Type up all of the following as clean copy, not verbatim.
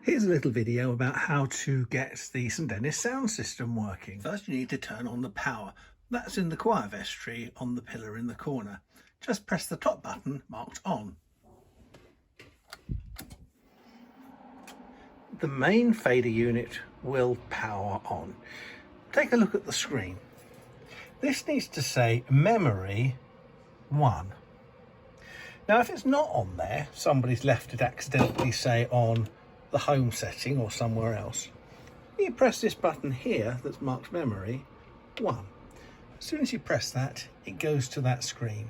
Here's a little video about how to get the St Dennis sound system working. First you need to turn on the power. That's in the choir vestry on the pillar in the corner. Just press the top button marked on. The main fader unit will power on. Take a look at the screen. This needs to say memory 1. Now if it's not on there, somebody's left it accidentally, say on the home setting or somewhere else, you press this button here that's marked memory 1. As soon as you press that, it goes to that screen.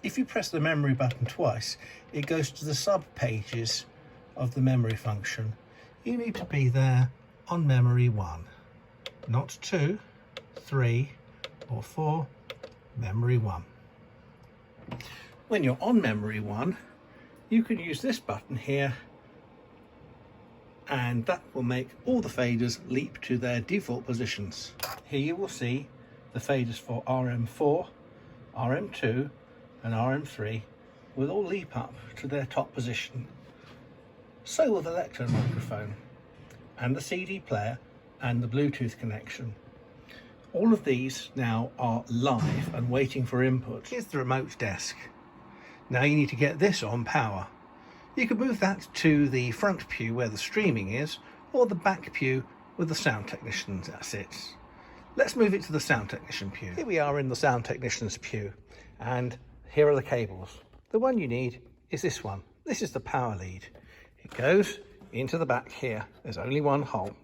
If you press the memory button twice, it goes to the sub pages of the memory function. You need to be there on memory 1, not 2, 3 or 4, memory 1. When you're on memory 1, you can use this button here, and that will make all the faders leap to their default positions. Here you will see the faders for RM4, RM2 and RM3 will all leap up to their top position. So will the lectern microphone and the CD player and the Bluetooth connection. All of these now are live and waiting for input. Here's the remote desk. Now you need to get this on power. You can move that to the front pew where the streaming is, or the back pew where the sound technician sits. Let's move it to the sound technician pew. Here we are in the sound technician's pew, and here are the cables. The one you need is this one. This is the power lead. It goes into the back here. There's only one hole.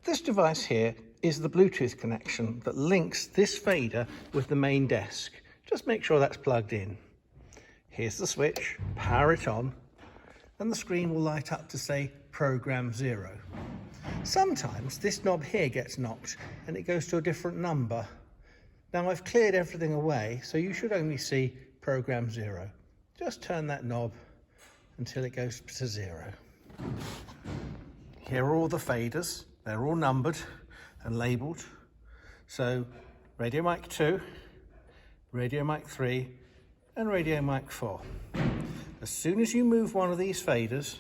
This device here is the Bluetooth connection that links this fader with the main desk. Just make sure that's plugged in. Here's the switch, power it on, and the screen will light up to say program 0. Sometimes this knob here gets knocked and it goes to a different number. Now I've cleared everything away, so you should only see program 0. Just turn that knob until it goes to 0. Here are all the faders. They're all numbered and labelled. So radio mic 2, radio mic 3 and radio mic 4. As soon as you move one of these faders,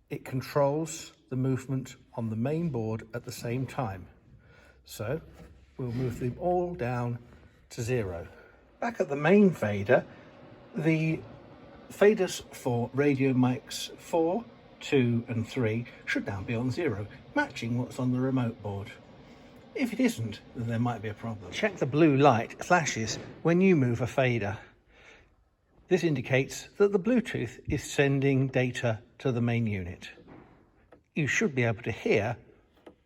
it controls the movement on the main board at the same time. So we'll move them all down to 0. Back at the main fader, the faders for radio mics 4, 2 and 3 should now be on 0, matching what's on the remote board. If it isn't, then there might be a problem. Check the blue light flashes when you move a fader. This indicates that the Bluetooth is sending data to the main unit. You should be able to hear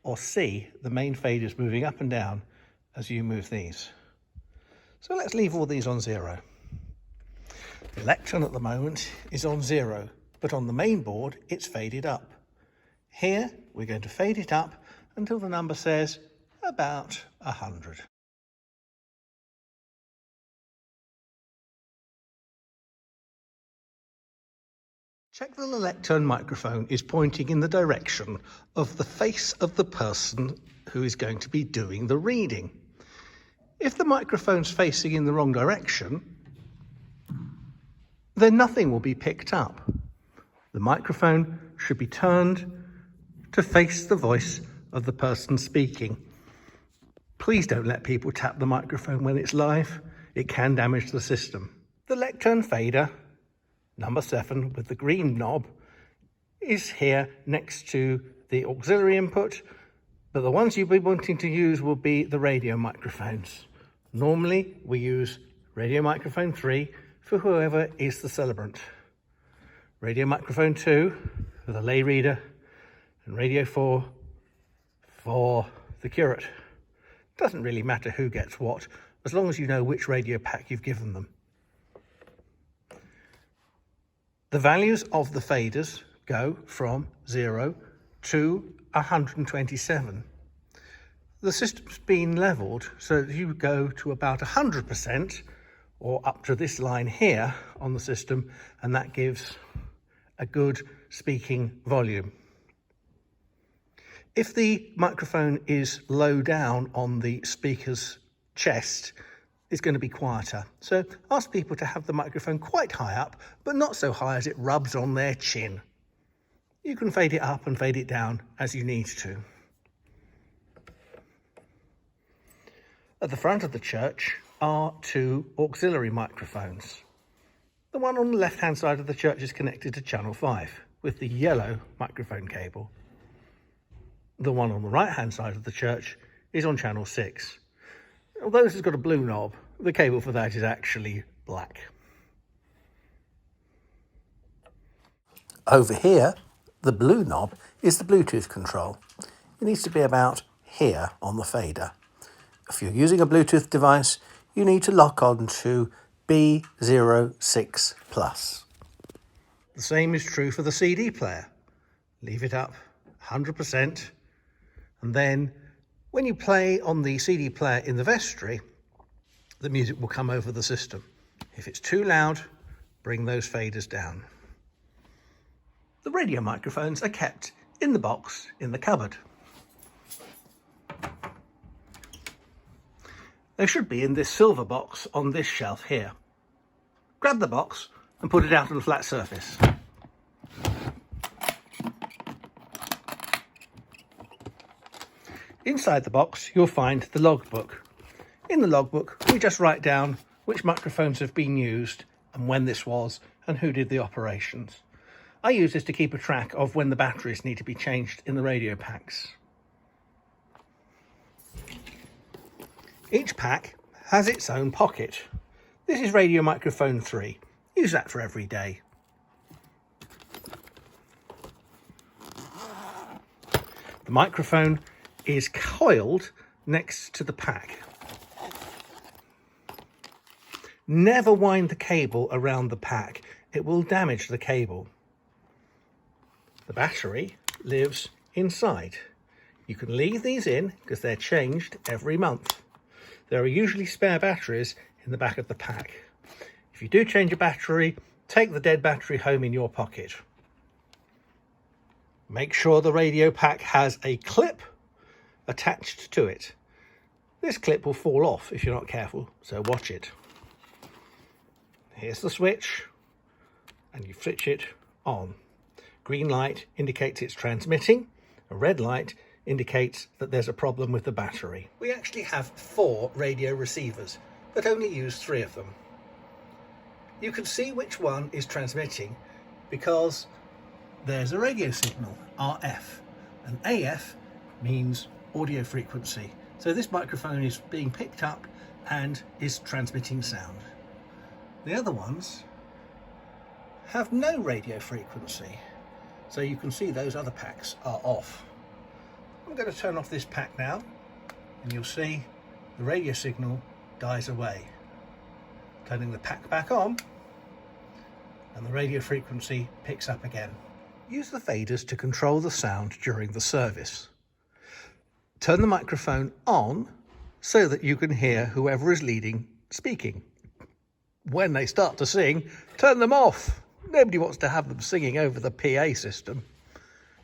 or see the main faders moving up and down as you move these. So let's leave all these on 0. The lectern at the moment is on 0, but on the main board it's faded up. Here we're going to fade it up until the number says about 100. Check that the lectern microphone is pointing in the direction of the face of the person who is going to be doing the reading. If the microphone's facing in the wrong direction, then nothing will be picked up. The microphone should be turned to face the voice of the person speaking. Please don't let people tap the microphone when it's live. It can damage the system. The lectern fader, number 7 with the green knob, is here next to the auxiliary input, but the ones you'll be wanting to use will be the radio microphones. Normally we use radio microphone 3 for whoever is the celebrant, radio microphone 2 for the lay reader, and radio 4 for the curate. Doesn't really matter who gets what, as long as you know which radio pack you've given them. The values of the faders go from 0 to 127. The system's been levelled so that you go to about 100% or up to this line here on the system, and that gives a good speaking volume. If the microphone is low down on the speaker's chest, it's going to be quieter. So ask people to have the microphone quite high up, but not so high as it rubs on their chin. you can fade it up and fade it down as you need to. At the front of the church are two auxiliary microphones. The one on the left-hand side of the church is connected to channel 5 with the yellow microphone cable. The one on the right-hand side of the church is on channel 6. Although this has got a blue knob, the cable for that is actually black. Over here, the blue knob is the Bluetooth control. It needs to be about here on the fader. If you're using a Bluetooth device, you need to lock on to B06 plus. The same is true for the CD player. Leave it up 100%, and then when you play on the CD player in the vestry, the music will come over the system. If it's too loud, bring those faders down. The radio microphones are kept in the box in the cupboard. They should be in this silver box on this shelf here. Grab the box and put it out on a flat surface. Inside the box, you'll find the logbook. In the logbook, we just write down which microphones have been used and when this was and who did the operations. I use this to keep a track of when the batteries need to be changed in the radio packs. Each pack has its own pocket. This is radio microphone 3. Use that for every day. The microphone is coiled next to the pack. Never wind the cable around the pack. It will damage the cable. The battery lives inside. You can leave these in because they're changed every month. There are usually spare batteries in the back of the pack. If you do change a battery, take the dead battery home in your pocket. Make sure the radio pack has a clip attached to it. This clip will fall off if you're not careful, so watch it. Here's the switch, and you switch it on. Green light indicates it's transmitting. A red light indicates that there's a problem with the battery. We actually have 4 radio receivers, but only use 3 of them. You can see which one is transmitting because there's a radio signal, RF, and AF means audio frequency. So this microphone is being picked up and is transmitting sound. The other ones have no radio frequency. So you can see those other packs are off. I'm going to turn off this pack now, and you'll see the radio signal dies away. Turning the pack back on, and the radio frequency picks up again. Use the faders to control the sound during the service. Turn the microphone on so that you can hear whoever is leading speaking. When they start to sing, turn them off. Nobody wants to have them singing over the PA system.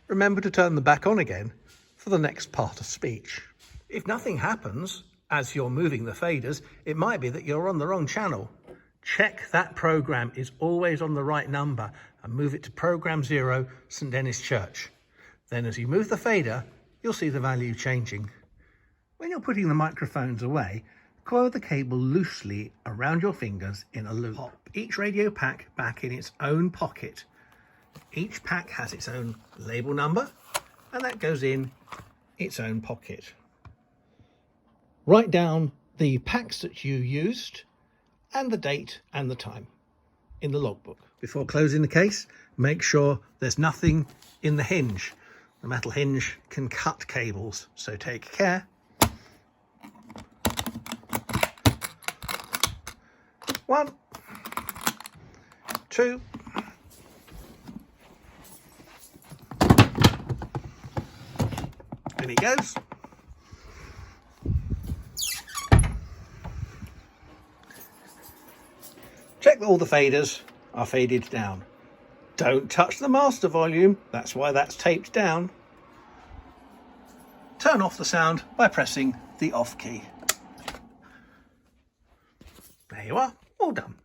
Remember to turn them back on again for the next part of speech. If nothing happens as you're moving the faders, it might be that you're on the wrong channel. Check that program is always on the right number and move it to program 0, St Dennis Church. Then as you move the fader, you'll see the value changing. When you're putting the microphones away, coil the cable loosely around your fingers in a loop. Pop each radio pack back in its own pocket. Each pack has its own label number, and that goes in its own pocket. Write down the packs that you used and the date and the time in the logbook. Before closing the case, make sure there's nothing in the hinge. The metal hinge can cut cables, so take care. 1, 2, and it goes. Check that all the faders are faded down. Don't touch the master volume, that's why that's taped down. Turn off the sound by pressing the off key. There you are, all done.